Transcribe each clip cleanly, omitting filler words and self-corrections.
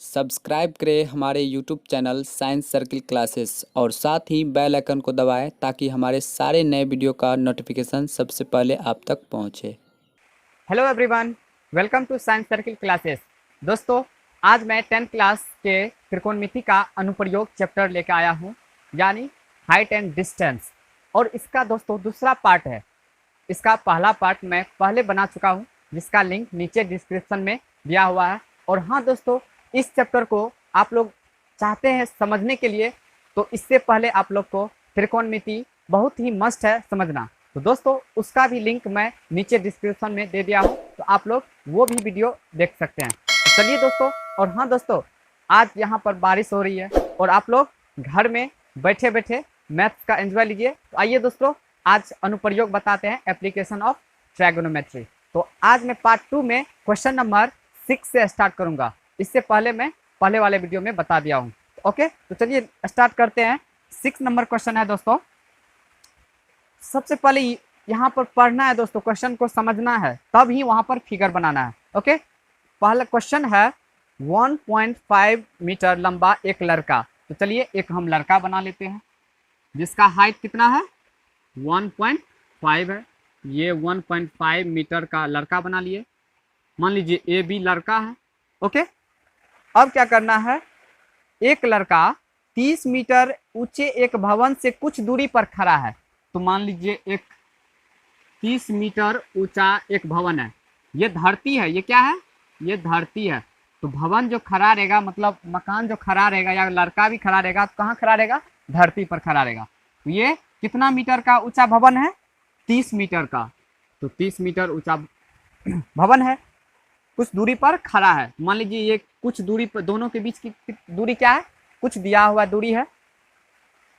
Subscribe करें हमारे YouTube channel science circle classes और साथ ही बेल आइकन को दबाएं ताकि हमारे सारे नए वीडियो का नोटिफिकेशन सबसे पहले आप तक पहुंचे। Hello everyone, welcome to science circle classes. दोस्तों, आज मैं 10th क्लास के त्रिकोणमिति का अनुप्रयोग चैप्टर लेकर आया हूं, यानी हाइट एंड डिस्टेंस। और इसका दोस्तों दूसरा पार्ट है। इसका पहला पार्ट मैं पहले बना चुका हूं, जिसका लिंक नीचे डिस्क्रिप्शन में दिया हुआ है। और हाँ दोस्तों, इस चैप्टर को आप लोग चाहते हैं समझने के लिए, तो इससे पहले आप लोग को त्रिकोणमिति बहुत ही मस्ट है समझना। तो दोस्तों, उसका भी लिंक मैं नीचे डिस्क्रिप्शन में दे दिया हूँ, तो आप लोग वो भी वीडियो देख सकते हैं। तो चलिए दोस्तों, और हाँ दोस्तों, आज यहाँ पर बारिश हो रही है और आप लोग घर में बैठे बैठे मैथ्स का एंजॉय लीजिए। तो आइए दोस्तों, आज अनुप्रयोग बताते हैं, एप्लीकेशन ऑफ ट्रायगोनोमेट्री। तो आज मैं पार्ट 2 में क्वेश्चन नंबर 6 से स्टार्ट करूंगा। इससे पहले मैं पहले वाले वीडियो में बता दिया हूँ। ओके, तो चलिए स्टार्ट करते हैं। 6 नंबर क्वेश्चन है दोस्तों। सबसे पहले यहाँ पर पढ़ना है दोस्तों, क्वेश्चन को समझना है, तब ही वहां पर फिगर बनाना है। ओके, पहला क्वेश्चन है 1.5 मीटर लंबा एक लड़का। तो चलिए एक हम लड़का बना लेते हैं, जिसका हाइट कितना है 1.5 है। ये 1.5 मीटर का लड़का बना लिए। मान लीजिए ए बी लड़का है। ओके, अब क्या करना है, एक लड़का 30 मीटर ऊंचे एक भवन से कुछ दूरी पर खड़ा है। तो मान लीजिए एक 30 मीटर ऊंचा एक भवन है, ये धरती है, ये क्या है, ये धरती है। तो भवन जो खड़ा रहेगा, मतलब मकान जो खड़ा रहेगा या लड़का भी खड़ा रहेगा, तो कहाँ खड़ा रहेगा, धरती पर खड़ा रहेगा। तो ये कितना मीटर का ऊंचा भवन है, 30 मीटर का। तो 30 मीटर ऊंचा भवन है, कुछ दूरी पर खड़ा है। मान लीजिए ये कुछ दूरी पर, दोनों के बीच की दूरी क्या है, कुछ दिया हुआ दूरी है।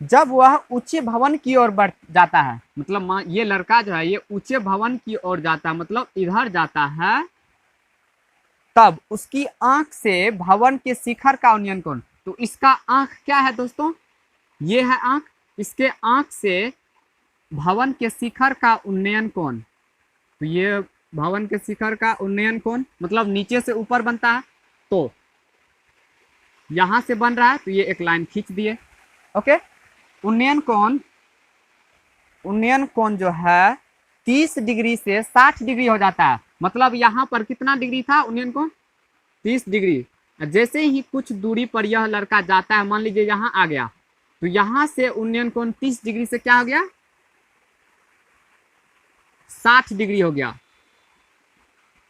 जब वह ऊंचे भवन की ओर बढ़ जाता है, मतलब ये लड़का जो है ये ऊंचे भवन की ओर जाता है, मतलब इधर जाता है, तब उसकी आंख से भवन के शिखर का उन्नयन कोण। तो इसका आंख क्या है दोस्तों, ये है आंख। इसके आंख से भवन के शिखर का उन्नयन कोण, तो ये भवन के शिखर का उन्नयन कोण मतलब नीचे से ऊपर बनता है, तो यहां से बन रहा है, तो ये एक लाइन खींच दिए। ओके, उन्नयन कोण जो है 30 डिग्री से 60 डिग्री हो जाता है। मतलब यहाँ पर कितना डिग्री था उन्नयन कोण, 30 डिग्री। जैसे ही कुछ दूरी पर यह लड़का जाता है, मान लीजिए यहाँ आ गया, तो यहाँ से उन्नयन कोण 30 डिग्री से क्या हो गया, 60 डिग्री हो गया।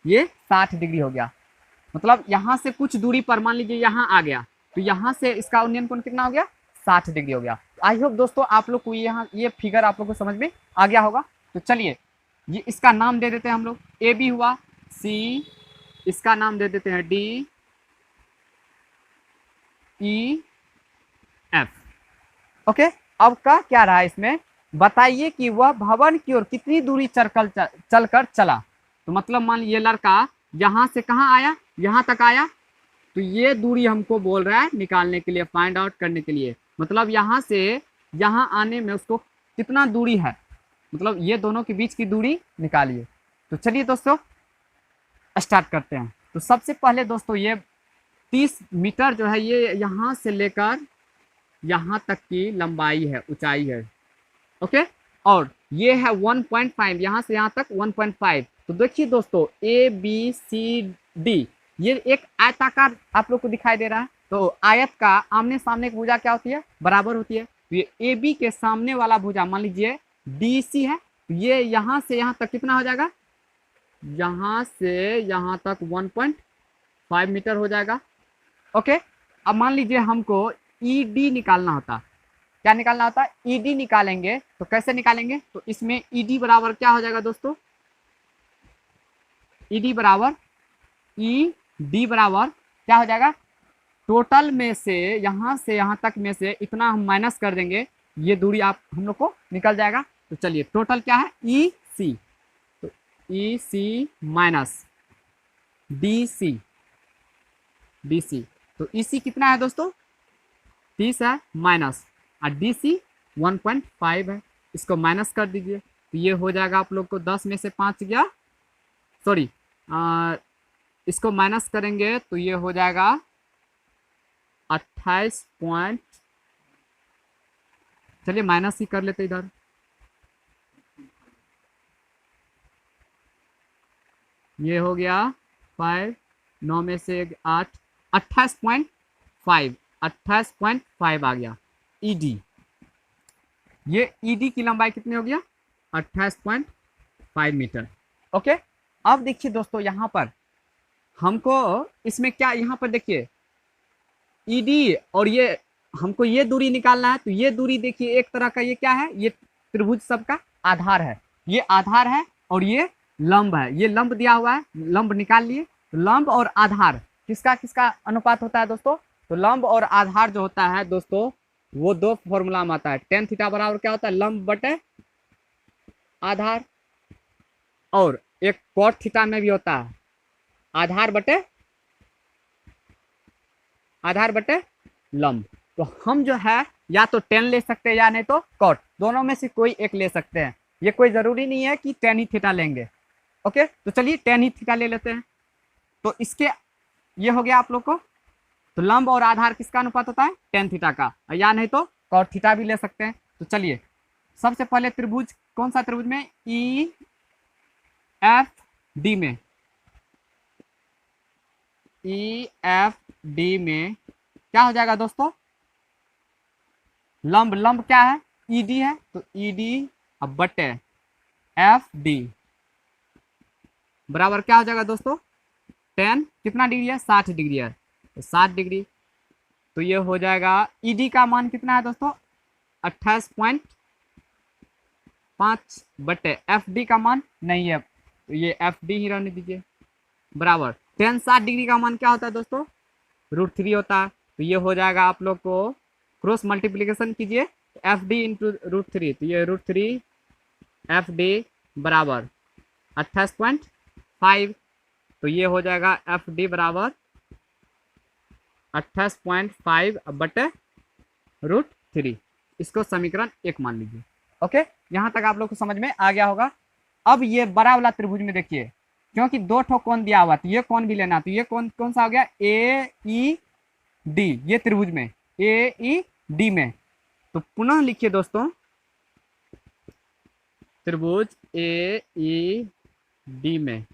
ये 60 डिग्री हो गया। मतलब यहाँ से कुछ दूरी पर मान लीजिए यहाँ आ गया, तो यहाँ से इसका उन्नयन कोण कितना हो गया, 60 डिग्री हो गया। आई होप दोस्तों आप लोग को यहाँ ये फिगर आप लोग को समझ में आ गया होगा। तो चलिए ये इसका नाम दे देते हैं हम लोग, ए बी हुआ, सी इसका नाम दे देते हैं डी, ई एफ। ओके, अब का क्या रहा इसमें, बताइए कि वह भवन की ओर कितनी दूरी चलकर चला। तो मतलब मान लीजिए लड़का यहाँ से कहाँ आया, यहाँ तक आया, तो ये दूरी हमको बोल रहा है निकालने के लिए, फाइंड आउट करने के लिए। मतलब यहाँ से यहाँ आने में उसको कितना दूरी है, मतलब ये दोनों के बीच की दूरी निकालिए। तो चलिए दोस्तों स्टार्ट करते हैं। तो सबसे पहले दोस्तों ये 30 मीटर जो है, ये यहाँ से लेकर यहाँ तक की लंबाई है, ऊंचाई है। ओके, और ये है 1.5, यहाँ से यहाँ तक 1.5। तो देखिए दोस्तों, ए बी सी डी, ये एक आयताकार आप लोग को दिखाई दे रहा है। तो आयत का आमने सामने की भुजा क्या होती है, बराबर होती है। तो ये ए बी के सामने वाला भुजा मान लीजिए डी सी है, तो ये यहाँ से यहाँ तक कितना हो जाएगा, यहाँ से यहाँ तक 1.5 मीटर हो जाएगा। ओके, अब मान लीजिए हमको ई डी निकालना होता, क्या निकालना होता है, ई डी निकालेंगे। तो कैसे निकालेंगे, तो इसमें ई डी बराबर क्या हो जाएगा दोस्तों, ई डी बराबर, ई डी बराबर क्या हो जाएगा, टोटल में से यहाँ तक में से इतना हम माइनस कर देंगे, ये दूरी आप हम लोग को निकल जाएगा। तो चलिए टोटल क्या है, ई सी, तो E C minus D C, D C, तो ई सी कितना है दोस्तों, 30 है, माइनस और डी सी 1.5 है, इसको माइनस कर दीजिए। तो ये हो जाएगा आप लोग को 10 में से 5 गया, सॉरी इसको माइनस करेंगे तो ये हो जाएगा 28 पॉइंट, चलिए माइनस ही कर लेते इधर, ये हो गया 5, 9 में से 8, 28.5, 28.5 आ गया ईडी। ये ईडी की लंबाई कितनी हो गया 28.5 मीटर। ओके, अब देखिए दोस्तों यहाँ पर हमको इसमें क्या, यहाँ पर देखिए ईडी और ये हमको ये दूरी निकालना है, तो ये दूरी देखिए एक तरह का ये क्या है, ये त्रिभुज सबका आधार है, ये आधार है और ये लंब है, ये लंब दिया हुआ है, लंब निकाल लिए। तो लंब और आधार किसका किसका अनुपात होता है दोस्तों, तो लंब और आधार जो होता है दोस्तों वो दो फॉर्मूला में आता है। टेन थीटा बराबर क्या होता है, लंब बटे आधार, और एक कॉट थीटा में भी होता है आधार बटे लंब। तो हम जो है या तो टेन ले सकते हैं या नहीं तो कॉट, दोनों में से कोई एक ले सकते हैं, ये कोई जरूरी नहीं है कि टेन ही थीटा लेंगे। ओके, तो चलिए टेन ही थीटा ले लेते हैं। तो इसके ये हो गया आप लोग को, तो लंब और आधार किसका अनुपात होता है, टेन थीटा का, या नहीं तो कॉट थीटा भी ले सकते हैं। तो चलिए सबसे पहले त्रिभुज, कौन सा त्रिभुज में, ई एफ डी में, ई एफ डी में क्या हो जाएगा दोस्तों, लंब, लंब क्या है ईडी है, तो ईडी अब बटे एफ डी बराबर क्या हो जाएगा दोस्तों, 10 कितना डिग्री है, 60 डिग्री है, तो 60 डिग्री, तो ये हो जाएगा ईडी का मान कितना है दोस्तों 28.5 बटे एफ डी का मान नहीं है, तो ये एफ डी ही रहने दीजिए, बराबर 10 60 डिग्री का मान क्या होता है दोस्तों, √3 होता है। तो ये हो जाएगा आप लोग को क्रॉस मल्टीप्लिकेशन कीजिए, एफ डी इंटू √3, तो ये √3 एफ डी बराबर 28.5, तो ये हो जाएगा एफ डी बराबर 28.5 बटे √3, इसको समीकरण 1 मान लीजिए। ओके, यहाँ तक आप लोग को समझ में आ गया होगा। अब ये बड़ा वाला त्रिभुज में देखिए, क्योंकि दो ठो कोण दिया हुआ, तो ये कोण भी लेना, तो ये कोण कौन सा हो गया, ए ई डी, ये त्रिभुज में ए ई डी में, तो पुनः लिखिए दोस्तों त्रिभुज ए ई डी में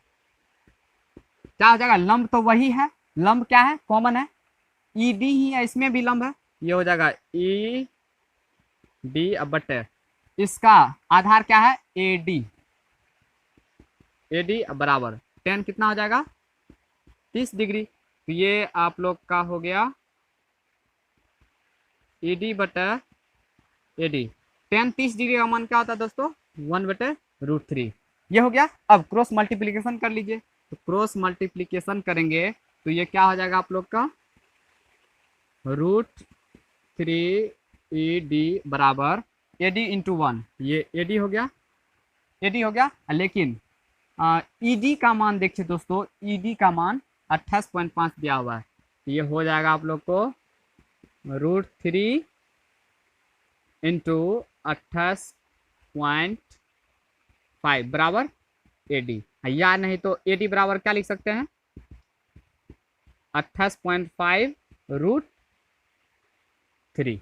क्या हो जाएगा, लंब तो वही है, लंब क्या है कॉमन है, ई डी ही है, इसमें भी लंब है, ये हो जाएगा ई डी अब बटे इसका आधार क्या है ए डी बराबर 10 कितना हो जाएगा 30 डिग्री, तो ये आप लोग का हो गया ए डी बटे ए डी, 10 30 डिग्री का मान क्या होता है दोस्तों 1 बटे √3, ये हो गया। अब क्रॉस मल्टीप्लिकेशन कर लीजिए, तो क्रॉस मल्टीप्लिकेशन करेंगे तो ये क्या हो जाएगा आप लोग का √3 ए डी बराबर ए डी इंटू 1, ये ए डी हो गया, लेकिन ई डी का मान देखिए दोस्तों, ई डी का मान 28.5 दिया हुआ है, तो ये हो जाएगा आप लोग को √3 इंटू 28.5 बराबर ए डी, या नहीं तो ए डी बराबर क्या लिख सकते हैं 28.5 √3,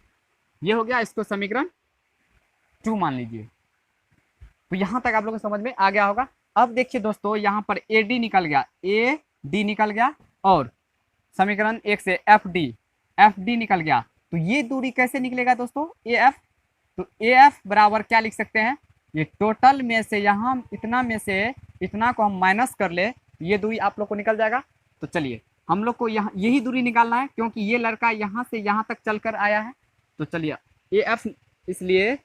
ये हो गया, इसको समीकरण 2 मान लीजिए। तो यहां तक आप लोगों को समझ में आ गया होगा। अब देखिए दोस्तों यहाँ पर ए डी निकल गया, ए डी निकल गया, और समीकरण 1 से एफ डी निकल गया, तो ये दूरी कैसे निकलेगा दोस्तों ए एफ, तो ए एफ बराबर क्या लिख सकते हैं, ये टोटल में से यहाँ इतना में से इतना को हम माइनस कर ले, ये दूरी आप लोग को निकल जाएगा। तो चलिए हम लोग को यहाँ यही दूरी निकालना है, क्योंकि ये लड़का यहाँ से यहाँ तक चलकर आया है, तो चलिए ए एफ, इसलिए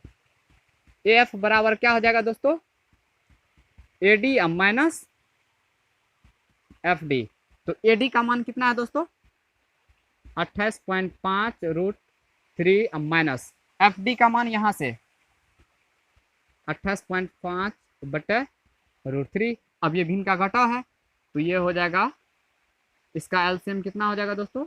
ए एफ बराबर क्या हो जाएगा दोस्तों A D minus F D, तो ए डी का मान कितना है दोस्तों 28.5 √3 माइनस एफ डी का मान यहाँ से 28.5 बटे √3, अब ये भिन्न का घटाव है, तो ये हो जाएगा, इसका एलसीएम कितना हो जाएगा दोस्तों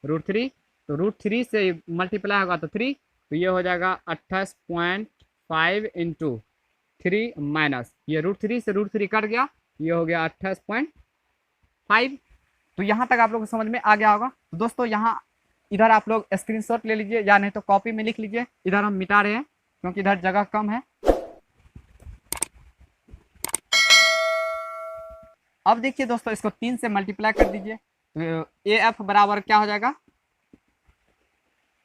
√3, तो √3 से मल्टीप्लाई होगा तो 3, तो ये हो जाएगा 28.5 इंटू 3 माइनस, ये √3 से √3 कट गया, ये हो गया 28.5। तो यहाँ तक आप लोग को समझ में आ गया होगा। तो दोस्तों यहाँ इधर आप लोग स्क्रीनशॉट ले लीजिए या नहीं तो कॉपी में लिख लीजिए। इधर हम मिटा रहे हैं क्योंकि इधर जगह कम है। अब देखिए दोस्तों, इसको 3 से मल्टीप्लाई कर दीजिए तो ए एफ बराबर क्या हो जाएगा,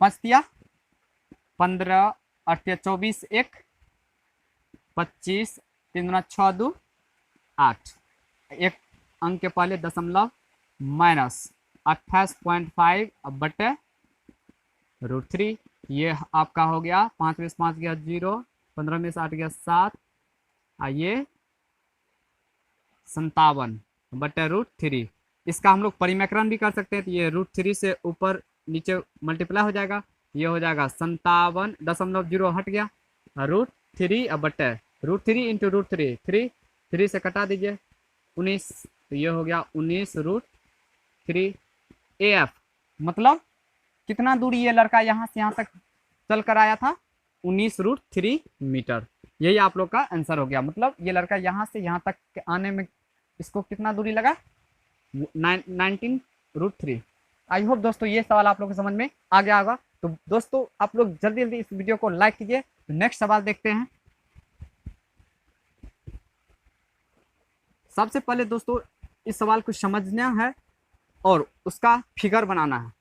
5 दिया 15 8 24 1 25 3 दूना 6 2 8, एक अंक के पहले दशमलव माइनस 28.5 अब बटे √3। ये आपका हो गया 5 में से 5 गया 0, 15 में से 8 गया 7, ये 57 बटे √3। इसका हम लोग परिमेकरण भी कर सकते हैं, तो ये √3 से ऊपर नीचे मल्टीप्लाई हो जाएगा, ये हो जाएगा 57.0 हट गया √3 अब बटे √3 इंटू √3, 3 से कटा दीजिए 19, तो ये हो गया 19√3 AF। मतलब कितना दूरी ये लड़का यहाँ से यहाँ तक चल कर आया था, 19√3 मीटर। यही आप लोग का आंसर हो गया। मतलब ये लड़का यहाँ से यहाँ तक आने में इसको कितना दूरी लगा, 19√3। आई होप दोस्तों ये सवाल आप लोग को समझ में आ गया होगा। तो दोस्तों आप लोग जल्दी जल्दी इस वीडियो को लाइक कीजिए। तो नेक्स्ट सवाल देखते हैं। सबसे पहले दोस्तों इस सवाल को समझना है और उसका फिगर बनाना है,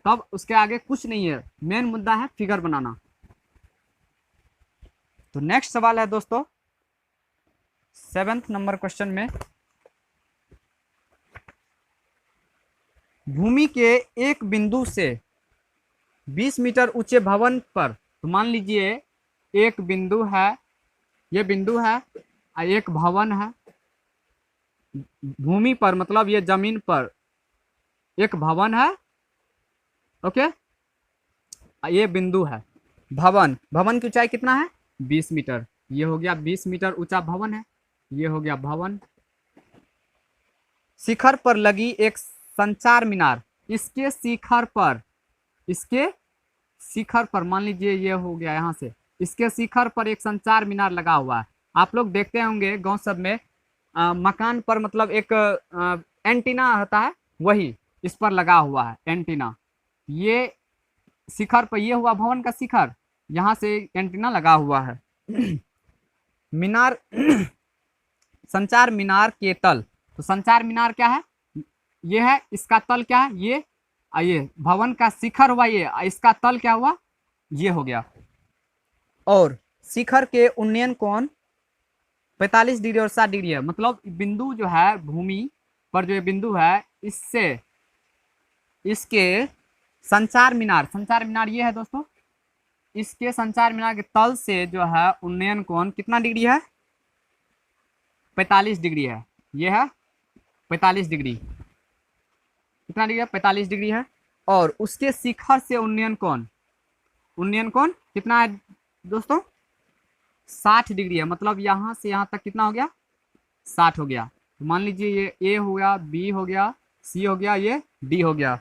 तब उसके आगे कुछ नहीं है, मेन मुद्दा है फिगर बनाना। तो नेक्स्ट सवाल है दोस्तों 7th नंबर क्वेश्चन में, भूमि के एक बिंदु से 20 मीटर ऊंचे भवन पर, तो मान लीजिए एक बिंदु है, ये बिंदु है, एक भवन है, भूमि पर मतलब ये जमीन पर एक भवन है, ओके, ये बिंदु है, भवन की ऊंचाई कितना है, 20 मीटर। ये हो गया 20 मीटर ऊंचा भवन है, ये हो गया भवन। शिखर पर लगी एक संचार मीनार, इसके शिखर पर मान लीजिए ये हो गया यहाँ से, इसके शिखर पर एक संचार मीनार लगा हुआ है। आप लोग देखते होंगे गांव सब में मकान पर मतलब एक एंटीना होता है, वही इस पर लगा हुआ है एंटीना। ये शिखर पर, ये हुआ भवन का शिखर, यहाँ से एंटीना लगा हुआ है। मीनार संचार मीनार के तल, तो संचार मीनार क्या है, ये है, इसका तल क्या है, ये भवन का शिखर हुआ, ये इसका तल क्या हुआ, ये हो गया। और शिखर के उन्नयन कोण 45 डिग्री और 60 डिग्री है। मतलब बिंदु जो है भूमि पर, जो ये बिंदु है, इससे इसके संचार मीनार ये है दोस्तों, इसके संचार मीनार के तल से जो है उन्नयन कोण कितना डिग्री है, 45 डिग्री है। ये है 45 डिग्री, कितना डिग्री है, 45 डिग्री है। और उसके शिखर से उन्नयन कोण कितना है दोस्तों, 60 डिग्री है। मतलब यहाँ से यहाँ तक कितना हो गया, 60 हो गया। तो मान लीजिए ये ए हो गया, बी हो गया, सी हो गया, ये डी हो गया।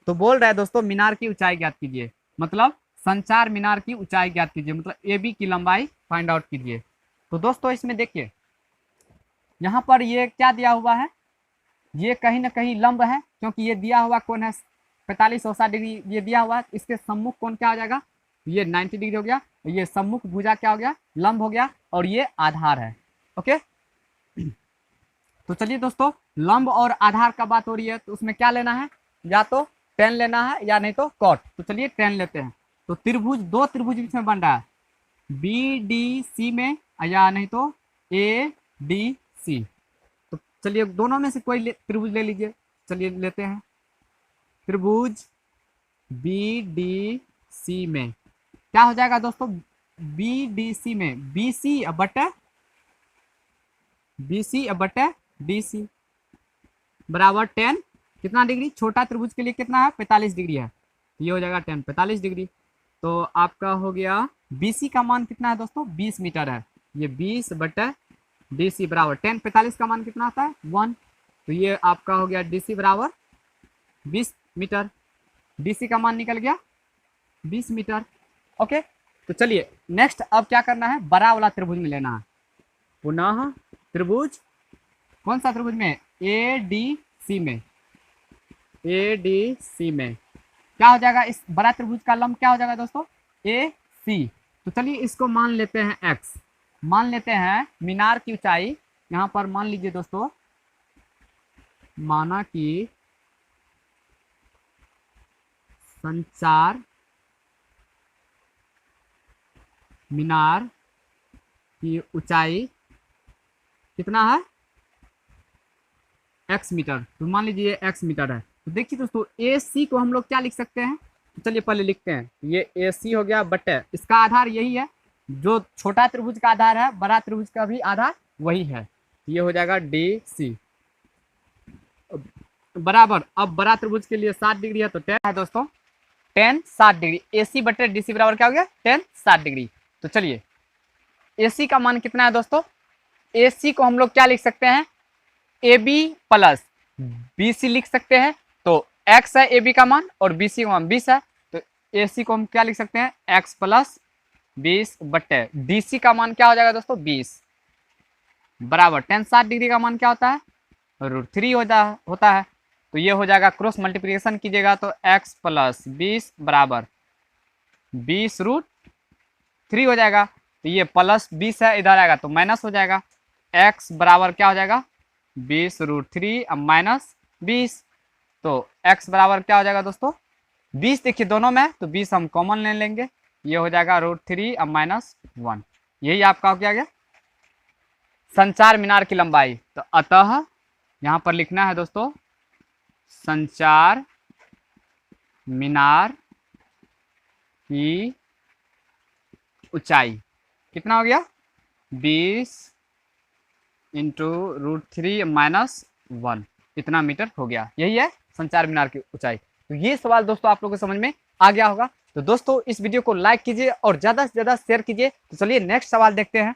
तो बोल रहा है दोस्तों मीनार की ऊंचाई ज्ञात कीजिए, मतलब संचार मीनार की ऊंचाई ज्ञात कीजिए, मतलब ए बी की लंबाई फाइंड आउट कीजिए। तो दोस्तों इसमें देखिए यहाँ पर ये क्या दिया हुआ है, ये कहीं ना कहीं लंब है, क्योंकि ये दिया हुआ कोण है 45 और 60 डिग्री, ये दिया हुआ है। इसके सम्मुख कोण क्या हो जाएगा, ये 90 डिग्री हो गया, ये सम्मुख भुजा क्या हो गया, लंब हो गया, और ये आधार है। ओके, तो चलिए दोस्तों, लंब और आधार का बात हो रही है, तो उसमें क्या लेना है, या तो टेन लेना है या नहीं तो कॉट। तो चलिए टेन लेते हैं। तो त्रिभुज, दो त्रिभुज इसमें बन रहा है, BDC में या नहीं तो ADC। तो चलिए दोनों में से कोई त्रिभुज ले लीजिए। चलिए लेते हैं त्रिभुज BDC में क्या हो जाएगा दोस्तों, BDC में BC बटे DC बराबर 10 कितना डिग्री, छोटा त्रिभुज के लिए कितना है, 45 डिग्री है, ये हो जाएगा 10 45 डिग्री। तो आपका हो गया BC का मान कितना है दोस्तों, 20 मीटर है, ये 20 बटे DC बराबर 10, 45 का मान कितना आता है 1, तो ये आपका हो गया DC बराबर 20 मीटर। DC का मान निकल गया 20 मीटर। ओके, तो चलिए नेक्स्ट अब क्या करना है, बड़ा वाला त्रिभुज में लेना है। पुनः त्रिभुज, कौन सा त्रिभुज में, ADC में क्या हो जाएगा, इस बड़ा त्रिभुज का लंब क्या हो जाएगा दोस्तों, ए सी। तो चलिए इसको मान लेते हैं एक्स, मान लेते हैं मीनार की ऊंचाई, यहाँ पर मान लीजिए दोस्तों, माना कि संचार मीनार की ऊंचाई कितना है, एक्स मीटर। तो मान लीजिए एक्स मीटर है। तो देखिए दोस्तों ए सी को हम लोग क्या लिख सकते हैं, तो चलिए पहले लिखते हैं, ये ए सी हो गया बटे, इसका आधार यही है, जो छोटा त्रिभुज का आधार है बड़ा त्रिभुज का भी आधार वही है, ये हो जाएगा डी सी बराबर। अब बड़ा त्रिभुज के लिए 60 डिग्री है तो 10 है दोस्तों, 10 60 डिग्री, ए सी बटे डी सी बराबर क्या हो गया 10 60 डिग्री। तो चलिए ए सी का मान कितना है दोस्तों, ए सी को हम लोग क्या लिख सकते हैं, A B plus B C लिख सकते हैं। तो एक्स है ए बी का मान और बी सी का मान 20 है, तो ए सी को हम क्या लिख सकते हैं, एक्स प्लस 20 बटे डी सी का मान क्या हो जाएगा दोस्तों 20 बराबर 10 60 डिग्री का मान क्या होता है, √3 होता है। तो ये हो जाएगा, क्रॉस मल्टीप्लिकेशन कीजिएगा तो x प्लस 20 बराबर 20√3 हो जाएगा। तो ये प्लस 20 है, इधर आएगा तो माइनस हो जाएगा, x बराबर क्या हो जाएगा 20√3 अब माइनस 20। तो x बराबर क्या हो जाएगा दोस्तों 20, देखिए दोनों में, तो 20 हम कॉमन ले लेंगे, ये हो जाएगा √3 अब -1। यही आपका हो गया संचार मीनार की लंबाई। तो अतः यहाँ पर लिखना है दोस्तों, संचार मीनार की ऊंचाई कितना हो गया 20 × √3 - 1, इतना मीटर हो गया। यही है संचार मीनार की ऊंचाई। तो ये सवाल दोस्तों आप लोगों को समझ में आ गया होगा। तो दोस्तों इस वीडियो को लाइक कीजिए और ज़्यादा से ज़्यादा शेयर कीजिए। तो चलिए नेक्स्ट सवाल देखते हैं,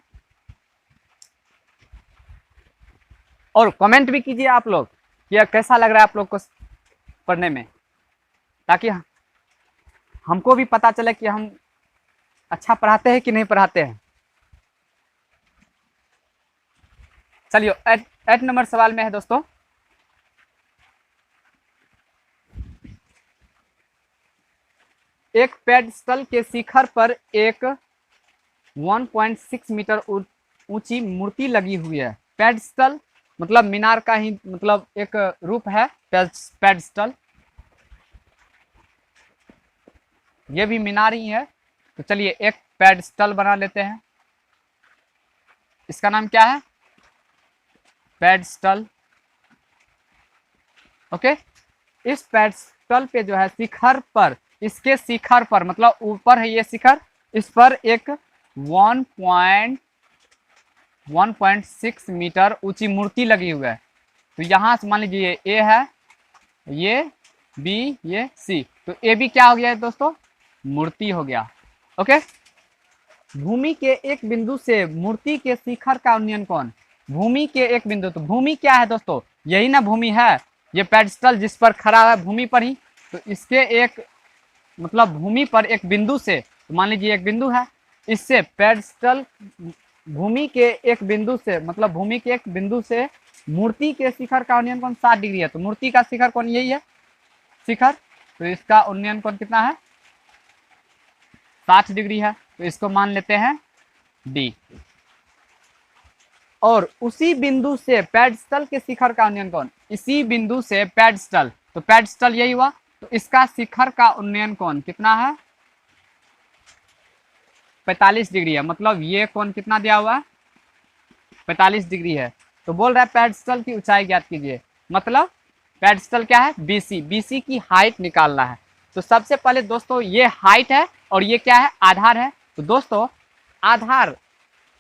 और कमेंट भी कीजिए आप लोग कि कैसा लग रहा है आप लोग को पढ़ने में, ताकि हमको भी पता चले कि हम अच्छा पढ़ाते हैं कि नहीं पढ़ाते हैं। चलिए 8 नंबर सवाल में है दोस्तों, एक पेडस्टल के शिखर पर एक 1.6 मीटर ऊंची मूर्ति लगी हुई है। पेडस्टल मतलब मीनार का ही मतलब एक रूप है पेडस्टल, ये भी मीनार ही है। तो चलिए एक पेडस्टल बना लेते हैं, इसका नाम क्या है पेडस्टल। ओके, इस पेडस्टल पे जो है शिखर पर, इसके शिखर पर मतलब ऊपर है ये शिखर, इस पर एक 1.6 मीटर ऊंची मूर्ति लगी हुई है। तो यहाँ से मान लीजिए ये ए है, ये बी, ये सी, तो ए बी क्या हो गया है दोस्तों मूर्ति हो गया। ओके, भूमि के एक बिंदु से मूर्ति के शिखर का उन्नयन कोण, भूमि के एक बिंदु, तो भूमि क्या है दोस्तों, यही ना भूमि है, ये पेडस्टल जिस पर खड़ा है भूमि पर ही। तो इसके एक मतलब भूमि पर एक बिंदु से, तो मान लीजिए एक बिंदु है, इससे पेडस्टल भूमि के एक बिंदु से मतलब भूमि के एक बिंदु से मूर्ति के शिखर का उन्नयन कोण 60 डिग्री है। तो मूर्ति का शिखर कोण यही है शिखर, तो इसका उन्नयन कोण कितना है 60 डिग्री है। तो इसको मान लेते हैं डी। और उसी बिंदु से पेडस्टल के शिखर का उन्नयन कोण, इसी बिंदु से पेडस्टल, तो पेडस्टल यही हुआ, तो इसका शिखर का उन्नयन कोण कितना है 45 डिग्री है। मतलब ये कोण कितना दिया हुआ है 45 डिग्री है। तो बोल रहा है पेडस्टल की ऊंचाई ज्ञात कीजिए, मतलब पेडस्टल क्या है बीसी, बीसी की हाइट निकालना है। तो सबसे पहले दोस्तों ये हाइट है और ये क्या है आधार है। तो दोस्तों आधार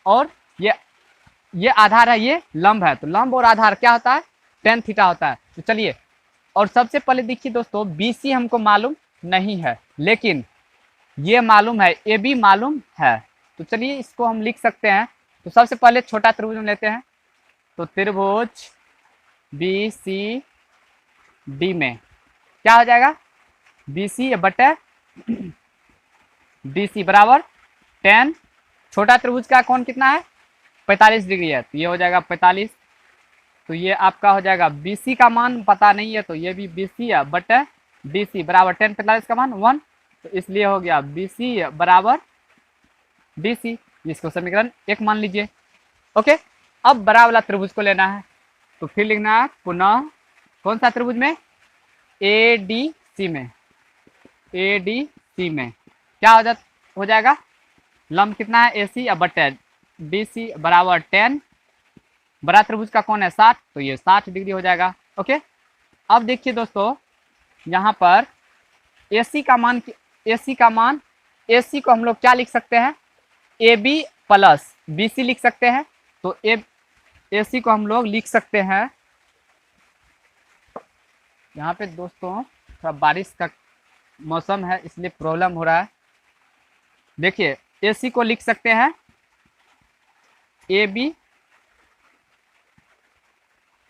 और ये आधार है, ये लंब है, तो लंब और आधार क्या होता है tan थीटा होता है। तो चलिए, और सबसे पहले देखिए दोस्तों BC हमको मालूम नहीं है, लेकिन ये मालूम है AB मालूम है। तो चलिए इसको हम लिख सकते हैं। तो सबसे पहले छोटा त्रिभुज में लेते हैं, तो त्रिभुज BCD में क्या हो जाएगा BC बटे DC बराबर tan, छोटा त्रिभुज का कोण कितना है 45 डिग्री है, तो ये हो जाएगा 45। तो ये आपका हो जाएगा BC का मान पता नहीं है, तो ये भी BC है बटे डी सी बराबर 10 45 का मान 1, तो इसलिए हो गया बी सी बराबर डी सी। इसको समीकरण 1 मान लीजिए। ओके, अब बड़ा वाला त्रिभुज को लेना है, तो फिर लिखना है पुनः कौन सा त्रिभुज में, ए डी सी में। ए डी सी में क्या हो जाएगा, लंब कितना है ए सी, अब बटे डी सी बराबर 10, बड़ा त्रिभुज का कौन है 60, तो ये 60 डिग्री हो जाएगा। ओके, अब देखिए दोस्तों यहाँ पर AC का मान, AC को हम लोग क्या लिख सकते हैं, AB प्लस BC लिख सकते हैं। तो AC को हम लोग लिख सकते हैं, यहाँ पे दोस्तों थोड़ा बारिश का मौसम है इसलिए प्रॉब्लम हो रहा है। देखिए AC को लिख सकते हैं AB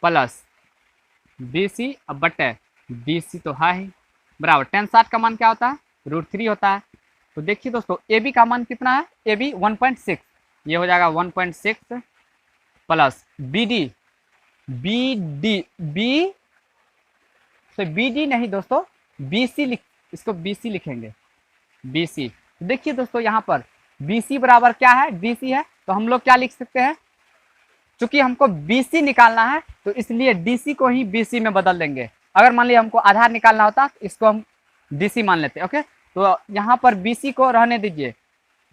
प्लस BC अब बटे BC तो है ही, बराबर 10 60 का मान क्या होता है, √3 होता है। तो देखिए दोस्तों AB का मान कितना है, AB 1.6, ये हो जाएगा 1.6 प्लस BD BD नहीं दोस्तों, BC इसको BC लिखेंगे, BC। तो देखिए दोस्तों यहाँ पर BC बराबर क्या है, DC है, तो हम लोग क्या लिख सकते हैं, चूंकि हमको BC निकालना है तो इसलिए DC को ही BC में बदल देंगे। अगर मान लीजिए हमको आधार निकालना होता तो इसको हम DC मान लेते। ओके, तो यहाँ पर BC को रहने दीजिए,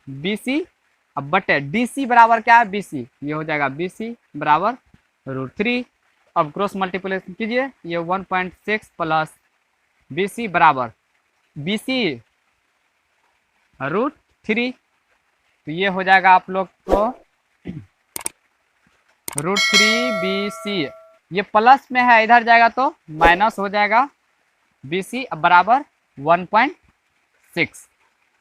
BC अब बटे DC बराबर क्या है, BC, ये हो जाएगा BC बराबर √3। अब क्रॉस मल्टीप्लिकेशन कीजिए, ये 1.6 प्लस BC बराबर BC √3, तो ये हो जाएगा आप लोग को √3BC, ये प्लस में है इधर जाएगा तो माइनस हो जाएगा, BC अब बराबर 1.6।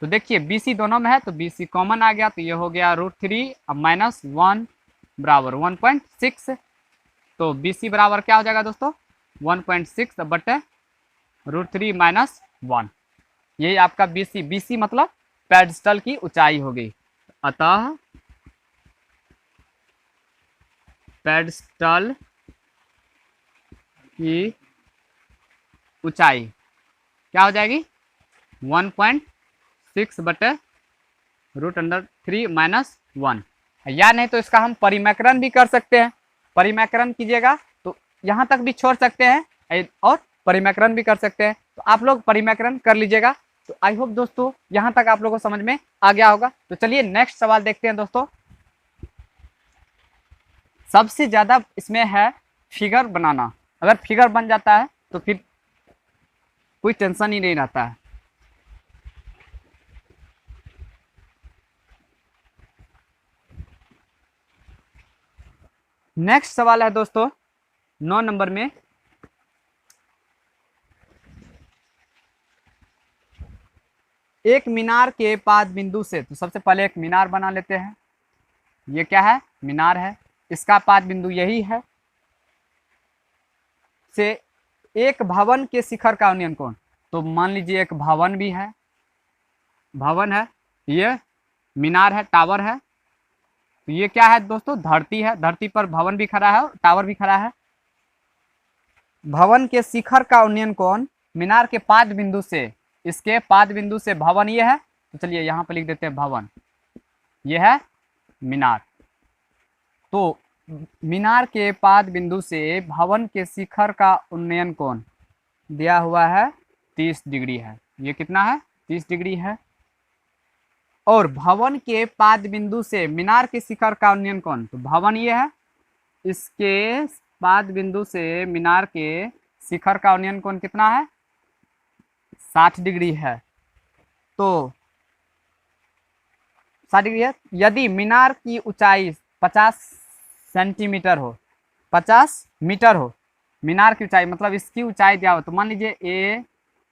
तो देखिए BC दोनों में है तो BC कॉमन आ गया, तो ये हो गया √3 अब माइनस 1 बराबर 1.6। तो BC बराबर क्या हो जाएगा दोस्तों, 1.6 बटे √3 माइनस 1, यही आपका BC मतलब पेडस्टल की ऊंचाई होगी। अतः पेडस्टल की ऊंचाई क्या हो जाएगी, 1.6 बटे √3 माइनस 1, या नहीं तो इसका हम परिमाकरण भी कर सकते हैं। परिमाकरण कीजिएगा तो यहाँ तक भी छोड़ सकते हैं और परिमाकरण भी कर सकते हैं, तो आप लोग परिमाकरण कर लीजिएगा। तो आई होप दोस्तों यहाँ तक आप लोगों को समझ में आ गया होगा। तो चलिए नेक्स्ट सवाल देखते हैं दोस्तों। सबसे ज़्यादा इसमें है फिगर बनाना, अगर फिगर बन जाता है तो फिर कोई टेंशन ही नहीं रहता है। नेक्स्ट सवाल है दोस्तों 9 नंबर में, एक मीनार के पाद बिंदु से, तो सबसे पहले एक मीनार बना लेते हैं, ये क्या है, मीनार है, इसका पाद बिंदु यही है, से एक भवन के शिखर का उन्नयन कोण, तो मान लीजिए एक भवन भी है, भवन है, ये मीनार है, टावर है, तो ये क्या है दोस्तों, धरती है, धरती पर भवन भी खड़ा है और टावर भी खड़ा है। भवन के शिखर का उन्नयन कोण मीनार के पाद बिंदु से, इसके पाद बिंदु से भवन ये है, तो चलिए यहाँ पर लिख देते हैं भवन, ये है मीनार। तो मीनार के पाद बिंदु से भवन के शिखर का उन्नयन कोण दिया हुआ है 30 डिग्री है, ये कितना है 30 डिग्री है। और भवन के पाद बिंदु से मीनार के शिखर का उन्नयन कोण, तो भवन ये है, इसके पाद बिंदु से मीनार के शिखर का उन्नयन कोण कितना है 60 डिग्री है। तो 60 डिग्री है, यदि मीनार की ऊंचाई 50 सेंटीमीटर हो, 50 मीटर हो मीनार की ऊंचाई, मतलब इसकी ऊंचाई दिया हुआ, तो मान लीजिए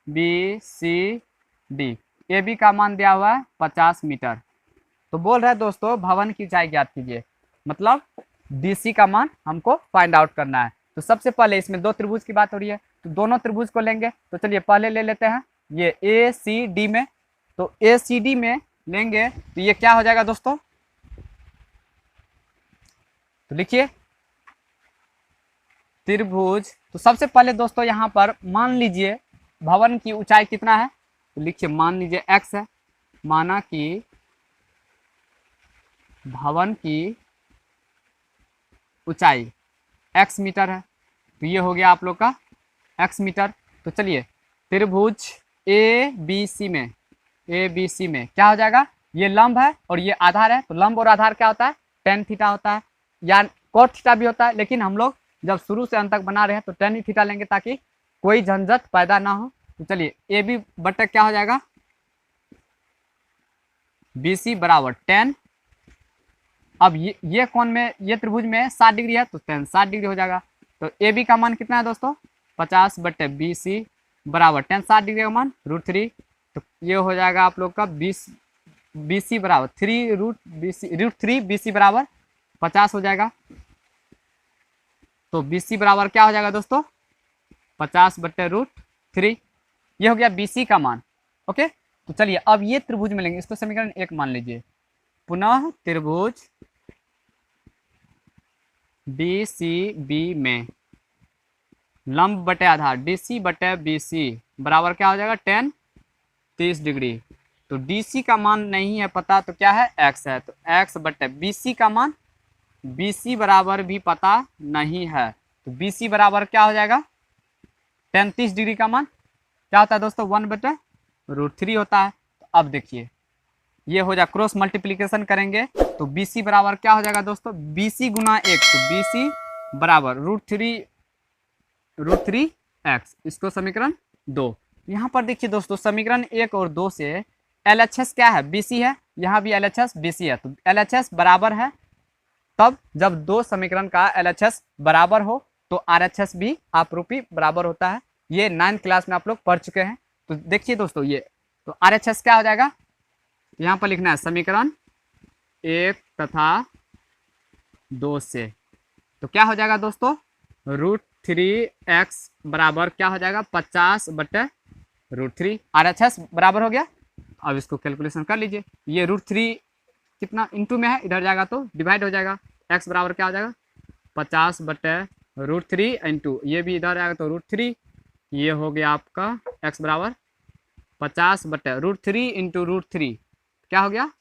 ABCD, AB का मान दिया हुआ है 50 मीटर, तो बोल रहे हैं दोस्तों भवन की ऊंचाई ज्ञात कीजिए, मतलब DC का मान हमको फाइंड आउट करना है। तो सबसे पहले इसमें दो त्रिभुज की बात हो रही है, तो दोनों त्रिभुज को लेंगे, तो चलिए पहले ले लेते हैं ये ACD में, तो ACD में लेंगे तो ये क्या हो जाएगा दोस्तों, तो लिखिए त्रिभुज। तो सबसे पहले दोस्तों यहाँ पर मान लीजिए भवन की ऊंचाई कितना है, तो लिखिए, मान लीजिए x है, माना कि भवन की ऊंचाई x मीटर है, तो ये हो गया आप लोग का x मीटर। तो चलिए त्रिभुज ए बी सी में क्या हो जाएगा, ये लंब है और ये आधार है, तो लंब और आधार क्या होता है, टेन थीटा होता है या कोट थीटा भी होता है, लेकिन हम लोग जब शुरू से अंत तक बना रहे हैं तो टेन ही थीटा लेंगे ताकि कोई झंझट पैदा ना हो। तो चलिए ए बी बटे क्या हो जाएगा, बी सी बराबर टेन। अब ये कोण में, ये त्रिभुज में 60 डिग्री है, तो टेन 60 डिग्री हो जाएगा। तो ए बी का मान कितना है दोस्तों, 50 बटे बी सी बराबर टेन 60 डिग्री का मान √3। तो ये हो जाएगा आप लोग का 20 बी सी बराबर 3√3 बी सी बराबर 50 हो जाएगा। तो बी सी बराबर क्या हो जाएगा दोस्तों, 50 बटे √3। ये हो गया बी सी का मान। ओके, तो चलिए अब ये त्रिभुज में लेंगे, इसको समीकरण 1 मान लीजिए। पुनः त्रिभुज डी सी बी में लंब बटे आधार डी सी बटे बी सी बराबर क्या हो जाएगा, 10 30 डिग्री। तो डी सी का मान नहीं है पता, तो क्या है, x है, तो x बटे बी सी का मान, बी सी बराबर भी पता नहीं है, तो बी सी बराबर क्या हो जाएगा, 10 30 डिग्री का मान क्या होता है दोस्तों, 1 बटे √3 होता है। तो अब देखिए ये हो जाए, क्रॉस मल्टीप्लीकेशन करेंगे तो बी सी बराबर क्या हो जाएगा दोस्तों, बी सी गुना 1, तो बी सी बराबर √3 x, इसको समीकरण 2। यहाँ पर देखिए दोस्तों समीकरण 1 और 2 से LHS क्या है, BC है, यहाँ भी LHS BC है, तो LHS बराबर है, तब जब दो समीकरण का LHS बराबर हो तो RHS भी आपरूपी बराबर होता है। ये 9th क्लास में आप लोग पढ़ चुके हैं। तो देखिए दोस्तों ये, तो RHS क्या हो जाएगा, यहाँ पर लिखना है समीकरण 1 तथा 2 से, तो क्या हो जाएगा दोस्तों, √3x बराबर क्या हो जाएगा, 50 बटे √3। RHS बराबर हो गया। अब इसको कैलकुलेशन कर लीजिए, ये √3 कितना इंटू में है, इधर जाएगा तो डिवाइड हो जाएगा, x बराबर क्या हो जाएगा, 50 बटे √3 इंटू ये भी इधर आएगा तो √3, ये हो गया आपका x बराबर 50 बटे √3 इंटू √3 क्या हो गया,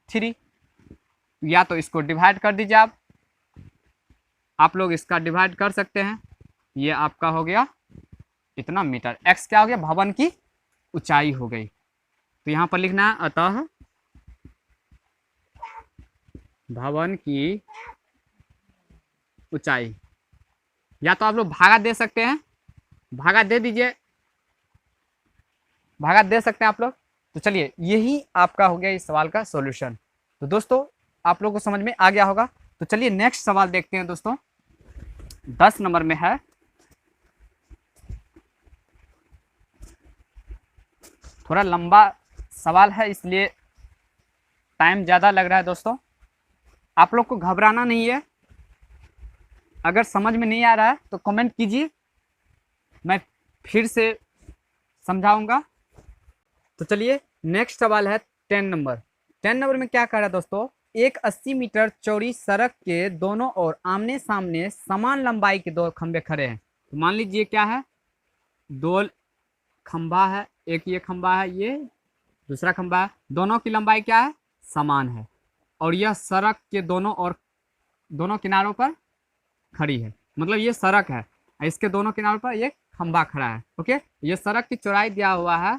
3। या तो इसको डिवाइड कर दीजिए, आप लोग इसका डिवाइड कर सकते हैं, ये आपका हो गया इतना मीटर। x क्या हो गया, भवन की ऊंचाई हो गई। तो यहाँ पर लिखना है, अतः भवन की ऊंचाई, या तो आप लोग भागा दे सकते हैं, भागा दे दीजिए, भागा दे सकते हैं आप लोग। तो चलिए यही आपका हो गया इस सवाल का सॉल्यूशन। तो दोस्तों आप लोग को समझ में आ गया होगा। तो चलिए नेक्स्ट सवाल देखते हैं दोस्तों, 10 नंबर में है। थोड़ा लंबा सवाल है इसलिए टाइम ज़्यादा लग रहा है दोस्तों, आप लोग को घबराना नहीं है। अगर समझ में नहीं आ रहा है तो कमेंट कीजिए, मैं फिर से समझाऊंगा। तो चलिए नेक्स्ट सवाल है 10 नंबर। 10 नंबर में क्या कह रहा है दोस्तों, एक 80 मीटर चौड़ी सड़क के दोनों ओर आमने सामने समान लंबाई के दो खंभे खड़े हैं। तो मान लीजिए क्या है, दो खंभा है, एक ये खंभा है, ये दूसरा खंभा है, दोनों की लंबाई क्या है, समान है, और यह सड़क के दोनों किनारों पर खड़ी है। मतलब ये सड़क है, इसके दोनों किनारों पर ये खंभा खड़ा है। ओके, ये सड़क की चौड़ाई दिया हुआ है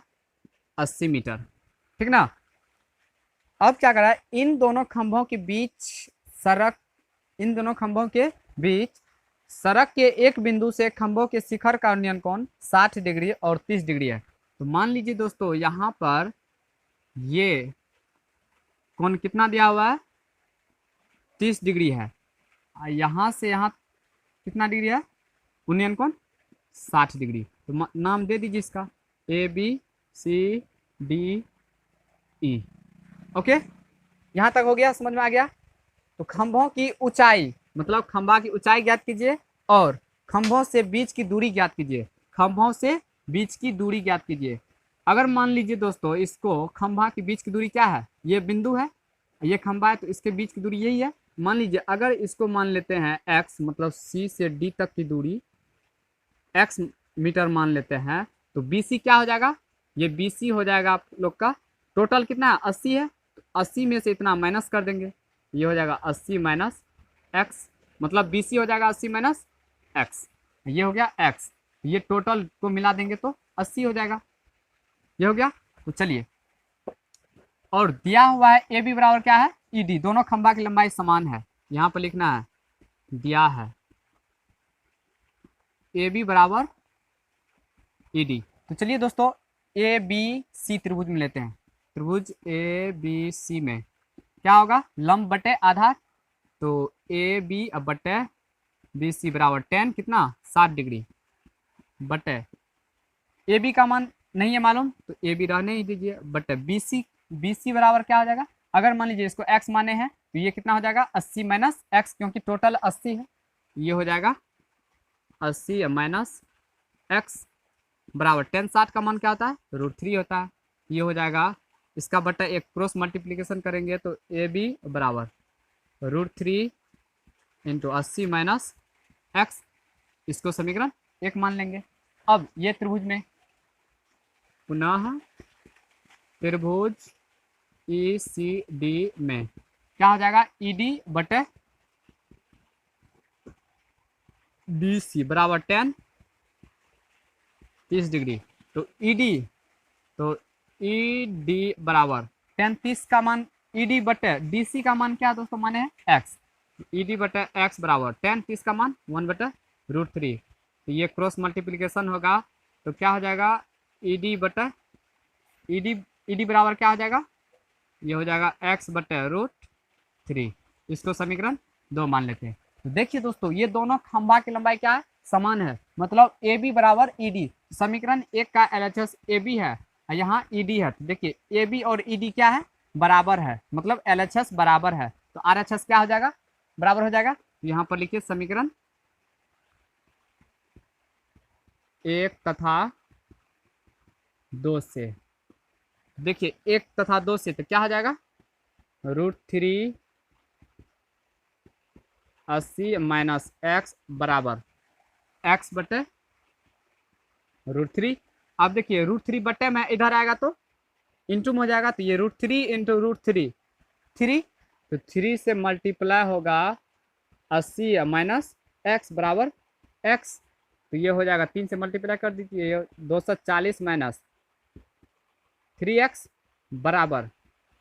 80 मीटर, ठीक ना। अब क्या कर रहा है, इन दोनों खंभों के बीच सड़क के एक बिंदु से खंभों के शिखर का उन्नयन कोण 60 डिग्री और 30 डिग्री है। तो मान लीजिए दोस्तों यहाँ पर ये कोण कितना दिया हुआ है, 30 डिग्री है, यहाँ से यहाँ कितना डिग्री है, उन्नयन कोण 60 डिग्री। तो नाम दे दीजिए इसका ABCDE। ओके, यहाँ तक हो गया, समझ में आ गया। तो खंभों की ऊंचाई, मतलब खंभा की ऊंचाई ज्ञात कीजिए और खंभों से बीच की दूरी ज्ञात कीजिए, खंभों से बीच की दूरी ज्ञात कीजिए। अगर मान लीजिए दोस्तों इसको खंभा के बीच की दूरी क्या है, ये बिंदु है, ये खंभा है, तो इसके बीच की दूरी यही है। मान लीजिए अगर इसको मान लेते हैं x, मतलब C से D तक की दूरी, x मीटर मान लेते हैं, तो BC क्या हो जाएगा, ये BC हो जाएगा आप लोग का, टोटल कितना है 80 है, तो 80 में से इतना माइनस कर देंगे, ये हो जाएगा 80 माइनस एक्स, मतलब BC हो जाएगा 80 माइनस एक्स, ये हो गया एक्स, ये टोटल को मिला देंगे तो 80 हो जाएगा, ये हो गया। तो चलिए, और दिया हुआ है ए बी बराबर क्या है ED, दोनों खंभा की लंबाई समान है, यहाँ पर लिखना है दिया है ए बी बराबर ED। तो चलिए दोस्तों, ABC त्रिभुज में लेते हैं, त्रिभुज ABC में क्या होगा, लंब बटे आधार, तो AB बटे BC बराबर 10 कितना 60 डिग्री बटे AB का मान नहीं है मालूम, तो AB रहने ही दीजिए, बटे BC बराबर क्या हो जाएगा, अगर मान लीजिए इसको x माने हैं तो ये कितना हो जाएगा 80 माइनस एक्स, क्योंकि टोटल 80 है, ये हो जाएगा 80 माइनस एक्स बराबर 10, 60 का मान क्या होता है √3 होता है, ये हो जाएगा, इसका बटा एक क्रॉस मल्टीप्लिकेशन करेंगे तो AB बराबर √3 इंटू 80 माइनस एक्स, इसको समीकरण 1 मान लेंगे। अब ये त्रिभुज में पुनः त्रिभुज ECD में क्या हो जाएगा ED बटे BC बराबर 10 30 डिग्री, तो ED बराबर 10 30 का मान ED बटे DC का मान क्या है दोस्तों, माने है x, ED बटे x बराबर 10 30 का मान 1 बटे √3, तो ये क्रॉस मल्टीप्लिकेशन होगा, तो क्या हो जाएगा ED बटे ED बराबर क्या हो जाएगा, ये हो जाएगा x बटे √3, इसको समीकरण 2 मान लेते हैं। तो देखिए दोस्तों, ये दोनों खंभा की लंबाई क्या है समान है, मतलब AB बराबर ED, समीकरण 1 का LHS AB है, यहाँ ED है, तो देखिए AB और ED क्या है बराबर है, मतलब LHS बराबर है, तो RHS क्या हो जाएगा बराबर हो जाएगा, यहाँ पर लिखिए समीकरण 1 तथा 2 से, देखिए 1 तथा 2 से तो क्या हो जाएगा √3 80 माइनस एक्स बराबर x बटे √3, अब देखिए √3 बटे में इधर आएगा तो इंटू में हो जाएगा, तो ये √3 इंटू √3 3, तो 3 से मल्टीप्लाई होगा 80 माइनस एक्स बराबर x, तो ये हो जाएगा 3 से मल्टीप्लाई कर दीजिए 240 माइनस 3x बराबर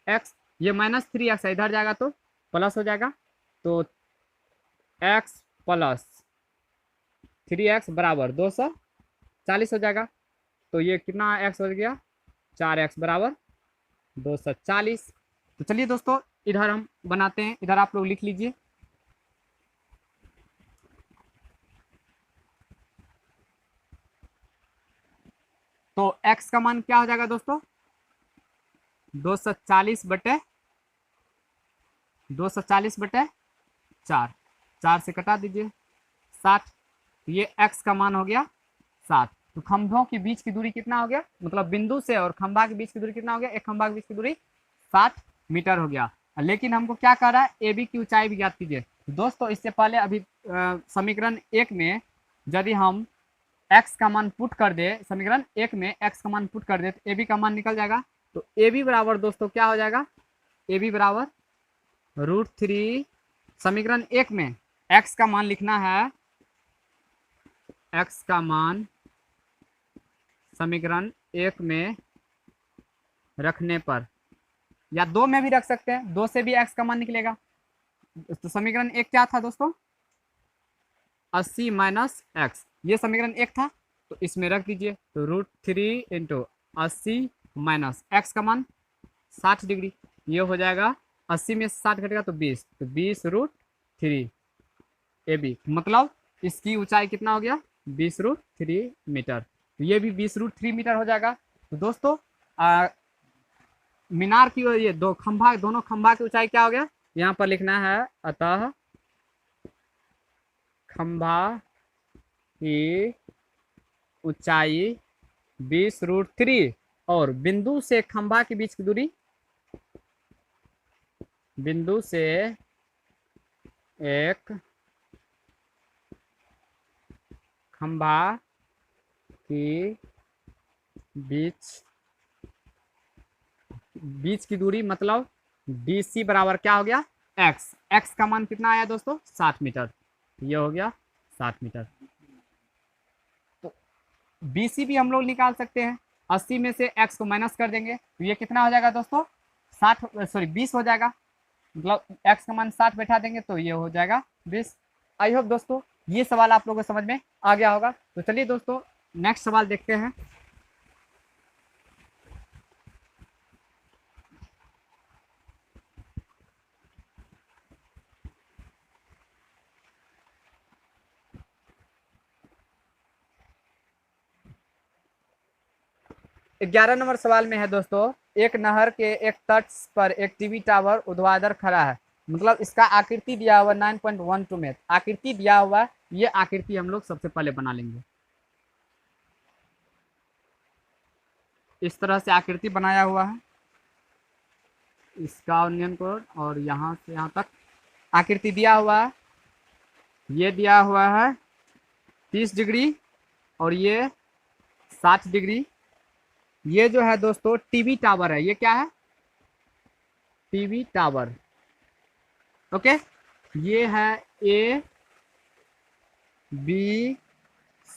x, ये माइनस 3x इधर जाएगा तो प्लस हो जाएगा, तो x प्लस 3x बराबर 240 हो जाएगा, तो ये कितना x हो गया 4x बराबर 240। तो चलिए दोस्तों, इधर हम बनाते हैं, इधर आप लोग लिख लीजिए, तो x का मान क्या हो जाएगा दोस्तों 240 बटे 4, 4 से कटा दीजिए 60, तो ये x का मान हो गया 7, तो खंभों के बीच की दूरी कितना हो गया, मतलब बिंदु से और खंभा के बीच की दूरी कितना हो गया, एक खंभा के बीच की दूरी 60 मीटर हो गया, लेकिन हमको क्या कह रहा है AB की ऊंचाई भी ज्ञात कीजिए। दोस्तों इससे पहले अभी समीकरण 1 में यदि हम x का मान पुट कर दे, समीकरण 1 में x का मान पुट कर दे तो AB का मान निकल जाएगा, तो AB बराबर दोस्तों क्या हो जाएगा, AB बराबर √3, समीकरण 1 में x का मान लिखना है, x का मान समीकरण 1 में रखने पर, या 2 में भी रख सकते हैं, 2 से भी x का मान निकलेगा, तो समीकरण 1 क्या था दोस्तों 80 माइनस एक्स, ये समीकरण 1 था, तो इसमें रख दीजिए, तो √3 इंटू 80 माइनस एक्स का मान 60 डिग्री, ये हो जाएगा 80 में 60 घटेगा तो 20, तो 20 √3 AB, मतलब इसकी ऊंचाई कितना हो गया 20 √3 मीटर, तो ये भी 20 √3 मीटर हो जाएगा। तो दोस्तों मीनार की ये दोनों खंभा की ऊंचाई क्या हो गया, यहाँ पर लिखना है, अतः खंभा की ऊंचाई 20 √3 और बिंदु से खंभा के बीच की दूरी, बिंदु से एक खंभा की बीच की दूरी मतलब DC बराबर क्या हो गया, x। x का मान कितना आया दोस्तों, 60 मीटर। ये हो गया 60 मीटर। तो BC भी हम लोग निकाल सकते हैं। 80 में से x को माइनस कर देंगे तो ये कितना हो जाएगा दोस्तों, 20 हो जाएगा। मतलब x का मान 60 बैठा देंगे तो ये हो जाएगा 20। आई होप दोस्तों ये सवाल आप लोगों को समझ में आ गया होगा। तो चलिए दोस्तों नेक्स्ट सवाल देखते हैं। ग्यारह नंबर सवाल में है दोस्तों, एक नहर के एक तट पर एक टीवी टावर ऊर्ध्वाधर खड़ा है। मतलब इसका आकृति दिया हुआ 9.12 में, आकृति दिया हुआ, ये आकृति हम लोग सबसे पहले बना लेंगे। इस तरह से आकृति बनाया हुआ है, इसका यूनियन कोड और यहाँ से यहाँ तक आकृति दिया हुआ है। ये दिया हुआ है 30 डिग्री और ये 60 डिग्री। ये जो है दोस्तों टीवी टावर है, ये क्या है, टीवी टावर। ओके, ये है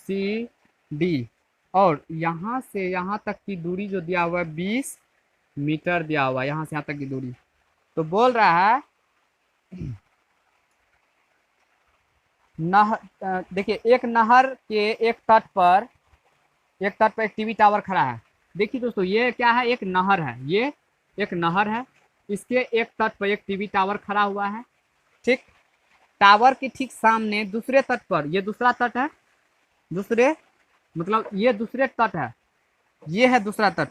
ABCD और यहाँ से यहाँ तक की दूरी जो दिया हुआ है 20 मीटर दिया हुआ है, यहाँ से यहाँ तक की दूरी। तो बोल रहा है नहर, देखिए एक नहर के एक तट पर एक टीवी टावर खड़ा है। देखिए दोस्तों ये क्या है, एक नहर है, ये एक नहर है, इसके एक तट पर एक टीवी टावर खड़ा हुआ है। ठीक, टावर के ठीक सामने दूसरे तट पर, ये दूसरा तट है, दूसरे मतलब ये दूसरे तट है, ये है दूसरा तट।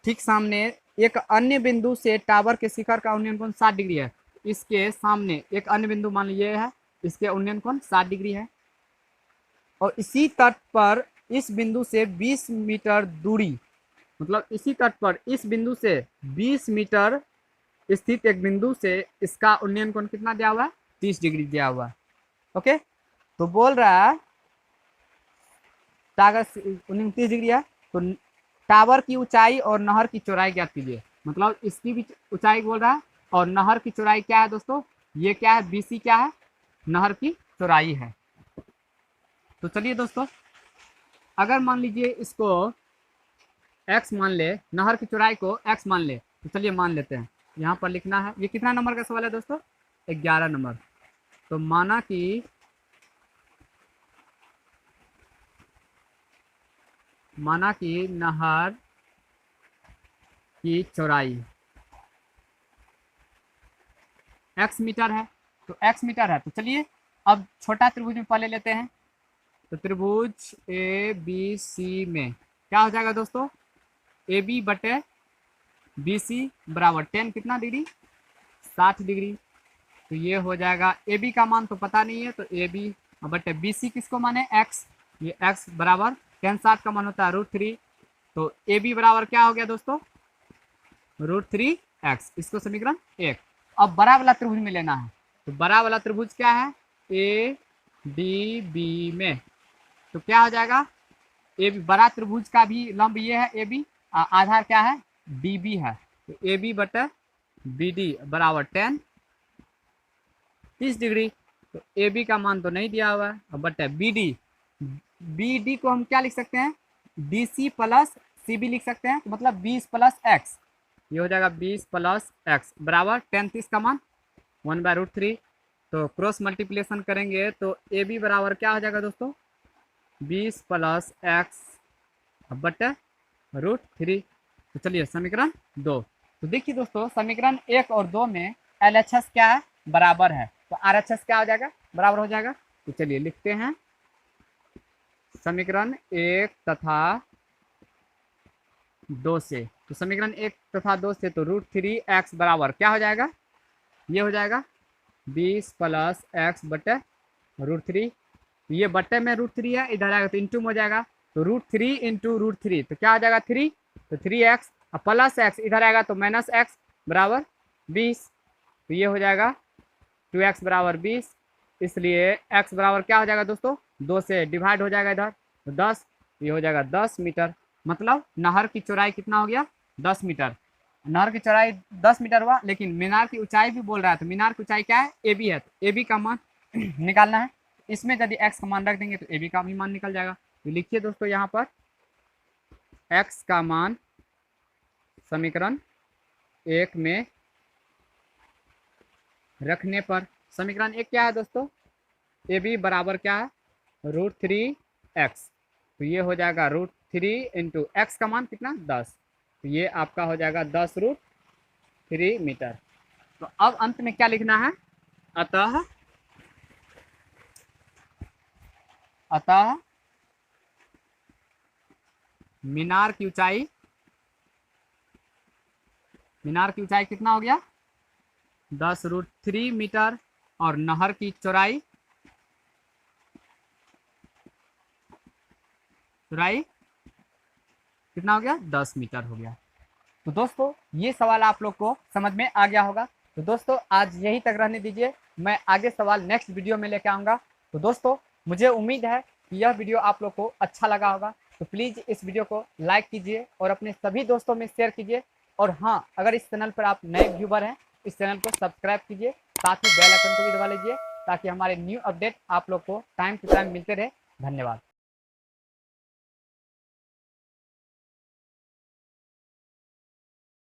ठीक सामने एक अन्य बिंदु से टावर के शिखर का उन्नयन कोण 60 डिग्री है। इसके सामने एक अन्य बिंदु मान लीजिए है, इसके उन्नयन कोण 60 डिग्री है और इसी तट पर इस बिंदु से 20 मीटर दूरी, मतलब इसी तट पर इस बिंदु से 20 मीटर स्थित एक बिंदु से इसका उन्नयन कोण कितना दिया हुआ है, 30 डिग्री दिया हुआ है। ओके, तो बोल रहा है टावर 29 डिग्री है, तो टावर की ऊंचाई और नहर की चौड़ाई ज्ञात कीजिए। मतलब इसकी भी ऊंचाई बोल रहा है और नहर की चौड़ाई क्या है दोस्तों, ये क्या है, BC क्या है, नहर की चौड़ाई है। तो चलिए दोस्तों अगर मान लीजिए इसको x मान ले, नहर की चौड़ाई को x मान ले, तो चलिए मान लेते हैं। यहाँ पर लिखना है, ये कितना नंबर का सवाल है दोस्तों, 11 नंबर। तो माना कि नहर की चौड़ाई x मीटर है, तो x मीटर है। तो चलिए अब छोटा त्रिभुज में पहले लेते हैं। तो त्रिभुज ABC में क्या हो जाएगा दोस्तों, AB बटे BC बराबर 10 कितना डिग्री, 60 डिग्री। तो ये हो जाएगा, AB का मान तो पता नहीं है, तो AB बटे BC किसको माने, x। ये x बराबर 10 60 का मान होता है √3। तो AB बराबर क्या हो गया दोस्तों, √3x। इसको समीकरण 1। अब बड़ा वाला त्रिभुज में लेना है। तो बड़ा वाला त्रिभुज क्या है, ADB में। तो क्या हो जाएगा, AB बड़ा त्रिभुज का भी लंब ये है AB, आधार क्या है, BB है। तो AB बटे BD बराबर 10 30 डिग्री। तो AB का मान तो नहीं दिया हुआ है, बटे BD को हम क्या लिख सकते हैं, DC प्लस CB लिख सकते हैं। तो मतलब 20 प्लस x, ये हो जाएगा 20 प्लस x बराबर 10 30 का मान 1/√3। तो क्रॉस मल्टीप्लिकेशन करेंगे तो AB बराबर क्या हो जाएगा दोस्तों, 20 प्लस x बटे √3। तो चलिए समीकरण 2। तो देखिए दोस्तों समीकरण 1 और 2 में LHS क्या है, बराबर है। तो RHS क्या हो जाएगा, बराबर हो जाएगा। तो चलिए लिखते हैं समीकरण 1 तथा 2 से। तो समीकरण 1 तथा 2 से तो √3x बराबर क्या हो जाएगा, ये हो जाएगा 20 प्लस x बटे √3। तो ये बटे में √3 है, इधर आएगा तो इंटू में हो जाएगा। तो √3 इंटू √3 तो क्या हो जाएगा 3, तो 3x प्लस x इधर आएगा तो माइनस x बराबर 20। तो ये हो जाएगा 2x बराबर 20। इसलिए x बराबर क्या हो जाएगा दोस्तों, 2 से डिवाइड हो जाएगा इधर, तो 10। ये हो जाएगा 10 मीटर। मतलब नहर की चौड़ाई कितना हो गया? 10 मीटर। नहर की चौड़ाई 10 मीटर हुआ, लेकिन मीनार की ऊंचाई भी बोल रहा है, तो मीनार की ऊंचाई क्या है? ए बी है, तो ए बी का मान निकालना है। इसमें यदि एक्स का मान रख देंगे तो ए बी का भी मान निकल जाएगा। तो लिखिए दोस्तों यहाँ पर एक्स का मान समीकरण 1 में रखने पर, समीकरण 1 क्या है दोस्तों? ए बी बराबर क्या है? √3x। तो ये हो जाएगा √3 इंटू एक्स का मान कितना? 10। तो ये आपका हो जाएगा 10√3 मीटर। तो अब अंत में क्या लिखना है? अतः मीनार की ऊंचाई कितना हो गया? 10√3 मीटर, और नहर की चौड़ाई कितना हो गया? 10 मीटर हो गया। तो दोस्तों ये सवाल आप लोग को समझ में आ गया होगा। तो दोस्तों आज यही तक रहने दीजिए, मैं आगे सवाल नेक्स्ट वीडियो में लेकर आऊँगा। तो दोस्तों मुझे उम्मीद है कि यह वीडियो आप लोग को अच्छा लगा होगा। तो प्लीज़ इस वीडियो को लाइक कीजिए और अपने सभी दोस्तों में शेयर कीजिए। और हाँ, अगर इस चैनल पर आप नए व्यूवर हैं, इस चैनल को सब्सक्राइब कीजिए, साथ ही बेल आइकन को भी दबा लीजिए, ताकि हमारे न्यू अपडेट आप लोग को टाइम टू टाइम मिलते रहे। धन्यवाद।